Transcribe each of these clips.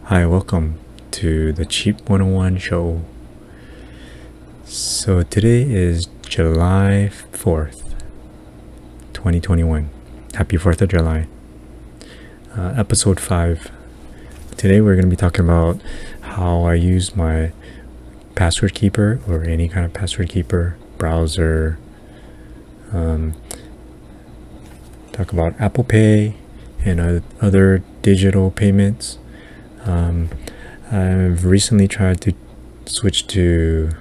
Hi, welcome to the Cheap 101 show. So today is July 4th, 2021. Happy 4th of July. Episode 5. Today we're going to be talking about how I use my password keeper or any kind of password keeper, browser. Talk about Apple Pay and other digital payments. I've recently tried to switch to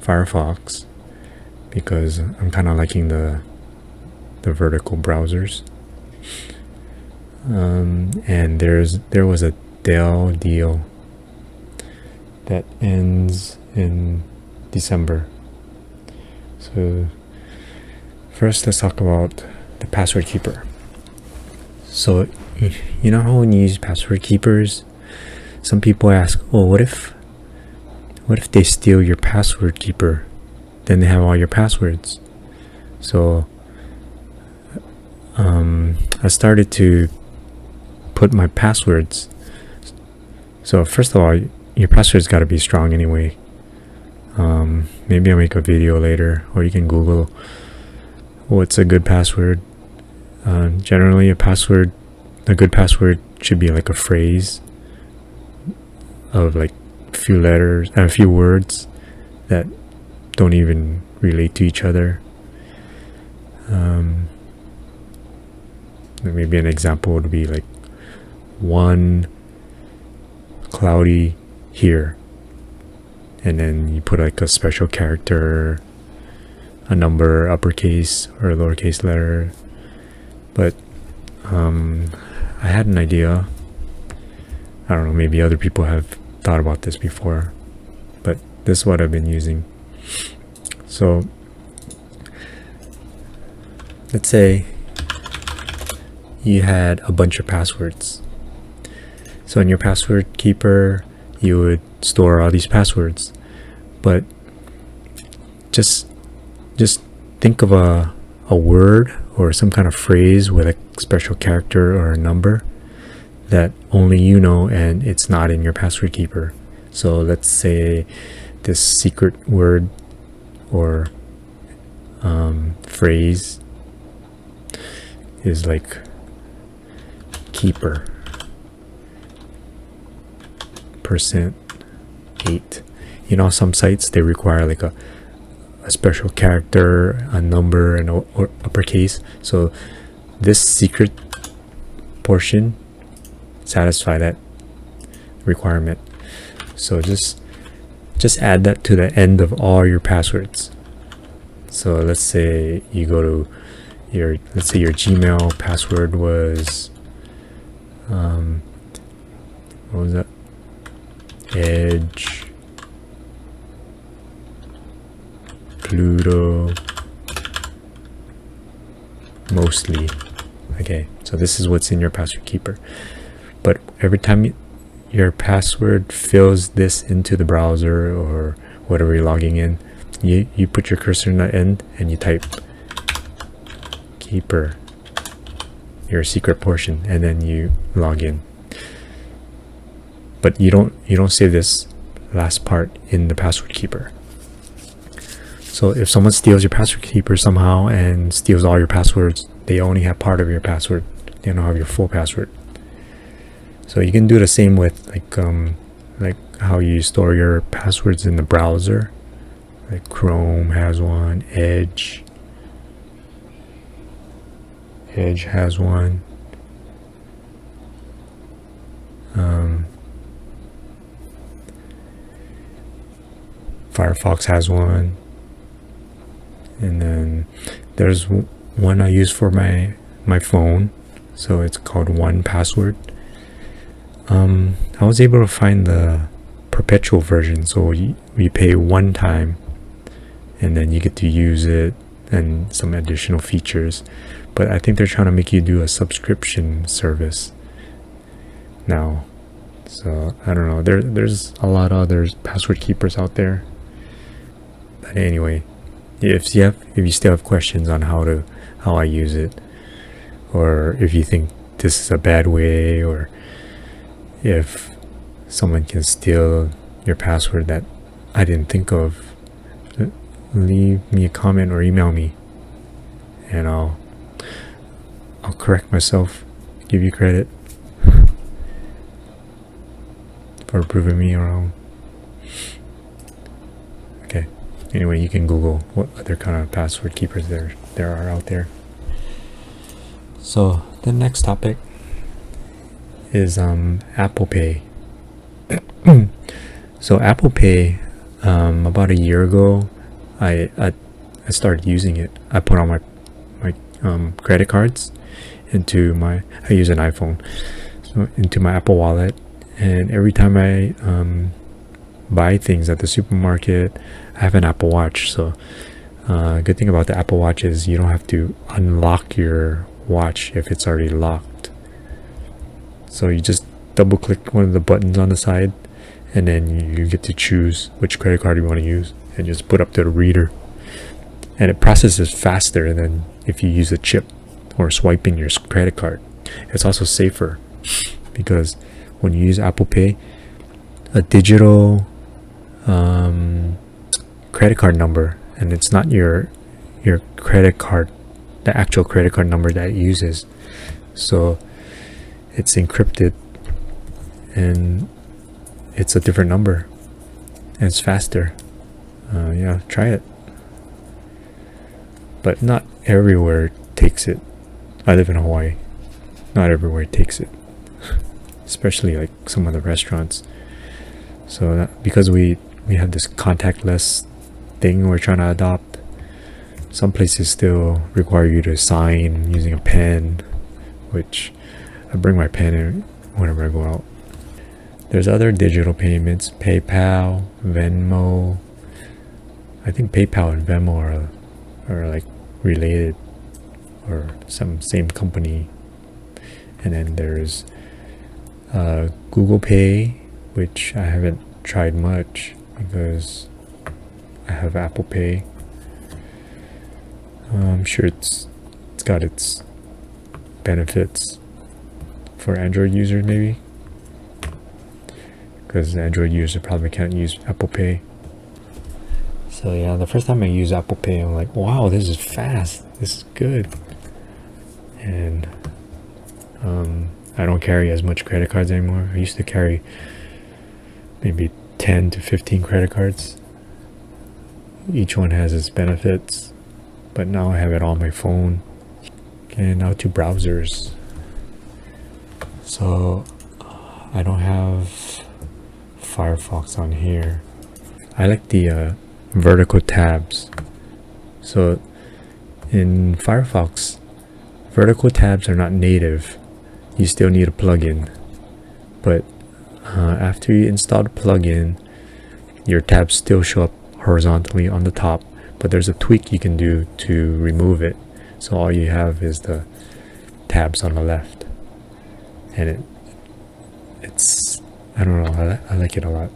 Firefox because I'm kind of liking the vertical browsers. And there was a Dell deal that ends in December. So first, let's talk about the password keeper. So you know how when you use password keepers, some people ask, "Oh, what if they steal your password keeper? Then they have all your passwords." So I started to put my passwords. So first of all, your password's got to be strong anyway. Maybe I'll make a video later, or you can Google what's a good password. Generally, a good password should be like a phrase of like a few letters and a few words that don't even relate to each other. Maybe an example would be like one cloudy here, and then you put like a special character, a number, uppercase or lowercase letter. But I had an idea. I don't know, maybe other people have thought about this before, but this is what I've been using. So let's say you had a bunch of passwords. So in your password keeper, you would store all these passwords, but just think of a word or some kind of phrase with a special character or a number that only you know, and it's not in your password keeper. So let's say this secret word or phrase is like keeper %8. You know, some sites they require like a special character, a number, and or uppercase. So this secret portion satisfy that requirement. So just add that to the end of all your passwords. So let's say you go to your Gmail password was what was that? Edge, Pluto, mostly. Okay, so this is what's in your password keeper. But every time your password fills this into the browser or whatever you're logging in, you put your cursor in the end and you type keeper, your secret portion, and then you log in. But you don't save this last part in the password keeper. So if someone steals your password keeper somehow and steals all your passwords, they only have part of your password. They don't have your full password. So you can do the same with like how you store your passwords in the browser. Like Chrome has one, Edge has one. Firefox has one. And then there's one I use for my phone, so it's called 1Password. I was able to find the perpetual version, so you pay one time and then you get to use it and some additional features. But I think they're trying to make you do a subscription service now. So I don't know, there's a lot of other password keepers out there. But anyway, if you still have questions on how I use it, or if you think this is a bad way, or if someone can steal your password that I didn't think of, leave me a comment or email me, and I'll correct myself, give you credit for proving me wrong. Okay. Anyway, you can Google what other kind of password keepers there are out there. So the next topic is Apple Pay. So Apple Pay, about a year ago, I started using it. I put on my credit cards into I use an iPhone, so into my Apple Wallet, and every time I buy things at the supermarket, I have an Apple Watch. So good thing about the Apple Watch is you don't have to unlock your watch if it's already locked. So you just double click one of the buttons on the side, and then you get to choose which credit card you want to use and just put up to the reader, and it processes faster than if you use a chip or swiping your credit card. It's also safer because when you use Apple Pay, a digital credit card number, and it's not your credit card, the actual credit card number that it uses, so it's encrypted and it's a different number and it's faster. Yeah, try it. But not everywhere takes it. I live in Hawaii. Not everywhere takes it, especially like some of the restaurants. So because we have this contactless thing we're trying to adopt, some places still require you to sign using a pen, which I bring my pen in whenever I go out. There's other digital payments, PayPal, Venmo. I think PayPal and Venmo are like related or some same company. And then there's Google Pay, which I haven't tried much because I have Apple Pay. I'm sure it's got its benefits for Android users, maybe, because Android users probably can't use Apple Pay. So yeah, the first time I used Apple Pay, I'm like, wow, this is fast, this is good. And I don't carry as much credit cards anymore. I used to carry maybe 10 to 15 credit cards. Each one has its benefits, but now I have it on my phone. Okay, now to browsers. So I don't have Firefox on here. I like the vertical tabs. So in Firefox, vertical tabs are not native. You still need a plugin, but after you install the plugin, your tabs still show up horizontally on the top, but there's a tweak you can do to remove it, so all you have is the tabs on the left, and it's I don't know, I like it a lot.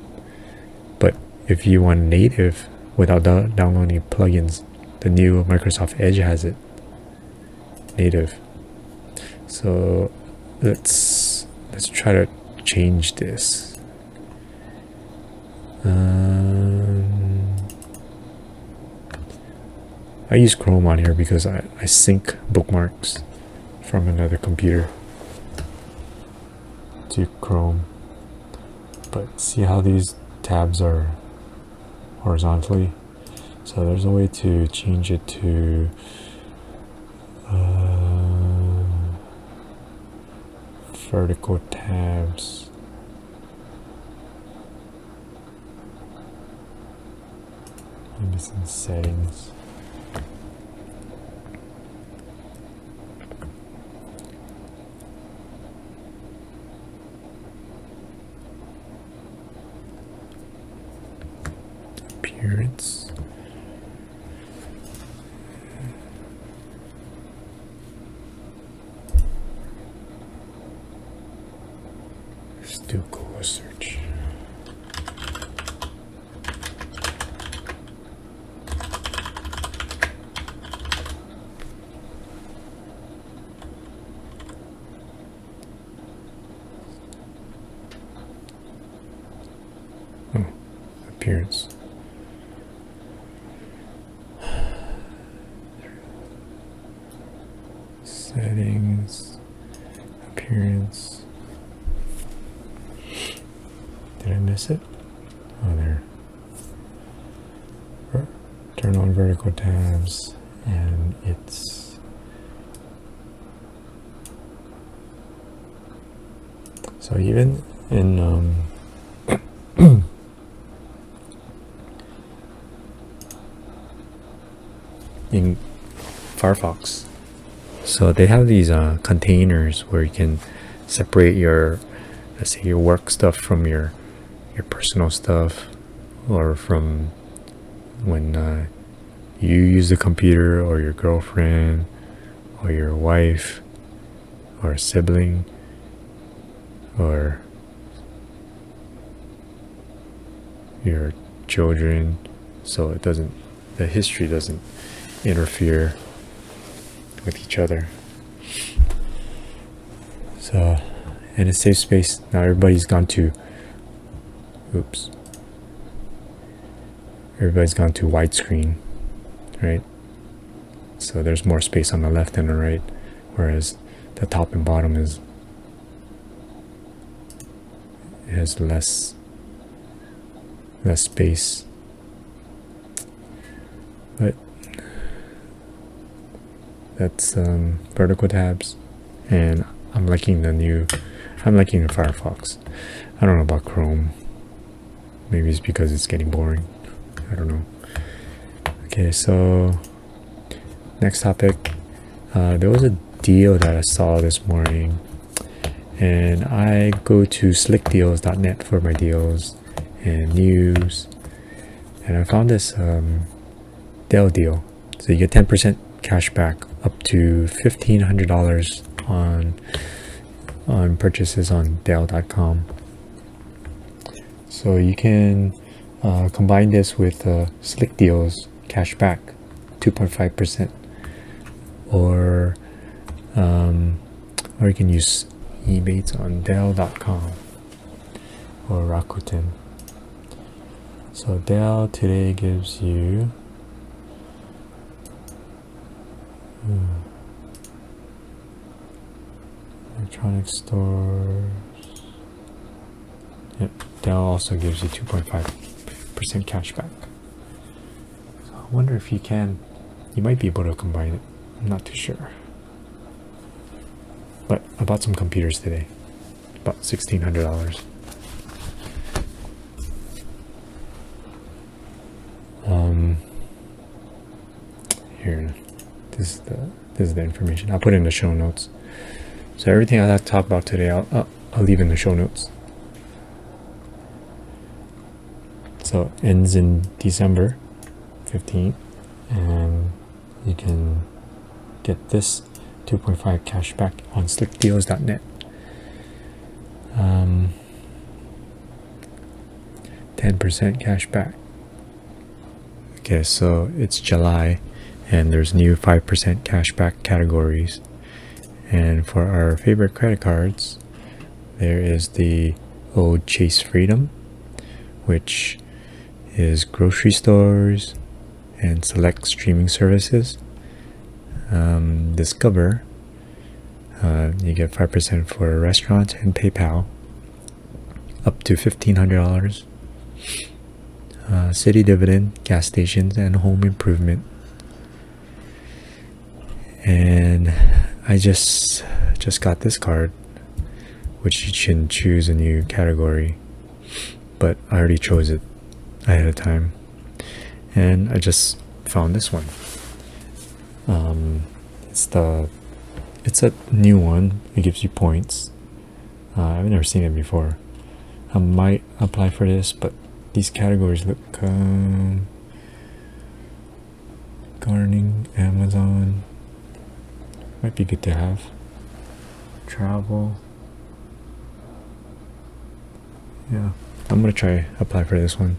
But if you want native without downloading plugins, the new Microsoft Edge has it native. So let's try to change this. I use Chrome on here because I sync bookmarks from another computer to Chrome. But see how these tabs are horizontally? So there's a way to change it to vertical tabs. Maybe it's in settings. Appearance. Let's do Google search. appearance. Settings, appearance. Did I miss it? Oh, there. Turn on vertical tabs, and it's so even in in Firefox, so they have these containers where you can separate your, let's say, your work stuff from your personal stuff, or from when you use the computer, or your girlfriend, or your wife, or a sibling, or your children, so it doesn't, the history doesn't interfere with each other. So, and it saves space. Now everybody's gone to widescreen, right? So there's more space on the left and the right, whereas the top and bottom has less space. But that's vertical tabs, and I'm liking the Firefox. I don't know about Chrome. Maybe it's because it's getting boring. I don't know. Okay, so next topic. There was a deal that I saw this morning, and I go to slickdeals.net for my deals and news, and I found this Dell deal. So you get 10% cash back up to $1,500 on purchases on Dell.com. So you can combine this with Slick Deals cash back 2.5%, or you can use Ebates on Dell.com or Rakuten. So Dell today gives you electronic stores. Yep, Dell also gives you 2.5% cash back. So I wonder if you might be able to combine it. I'm not too sure. But I bought some computers today, about $1,600. Here, this is the information. I'll put it in the show notes. So everything I have to talk about today, I'll leave in the show notes. So it ends in December 15th, and you can get this 2.5 cash back on slickdeals.net. 10% cash back. Okay, so it's July, and there's new 5% cash back categories. And for our favorite credit cards, there is the old Chase Freedom, which is grocery stores and select streaming services. Discover, you get 5% for restaurants and PayPal, up to $1,500. City Dividend, gas stations, and home improvement. And I just got this card, which you can choose a new category, but I already chose it ahead of time, and I just found this one. It's a new one. It gives you points. I've never seen it before. I might apply for this, but these categories look gardening, Amazon, might be good to have. Travel. Yeah, I'm gonna try apply for this one.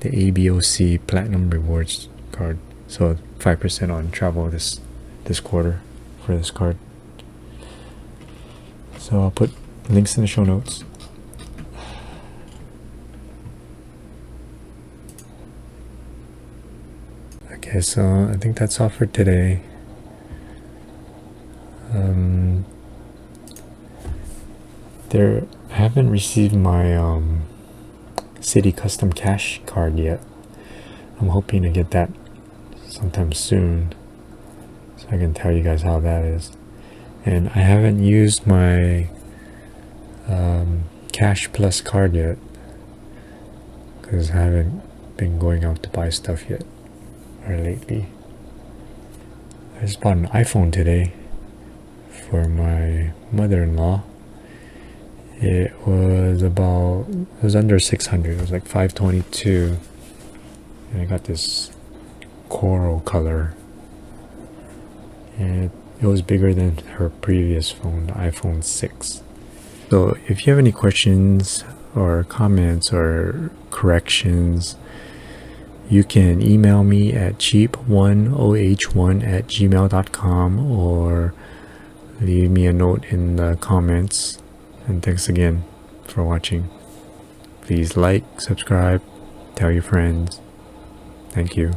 The ABOC Platinum Rewards card. So 5% on travel this quarter for this card. So I'll put links in the show notes. Okay, so I think that's all for today. I haven't received my City Custom Cash card yet. I'm hoping to get that sometime soon, so I can tell you guys how that is. And I haven't used my Cash Plus card yet, because I haven't been going out to buy stuff yet, or lately. I just bought an iPhone today for my mother-in-law. It was under 600. It was like 522, and I got this coral color, and it was bigger than her previous phone, the iPhone 6. So if you have any questions or comments or corrections, you can email me at cheap10h1@gmail.com, or leave me a note in the comments. And thanks again for watching. Please like, subscribe, tell your friends. Thank you.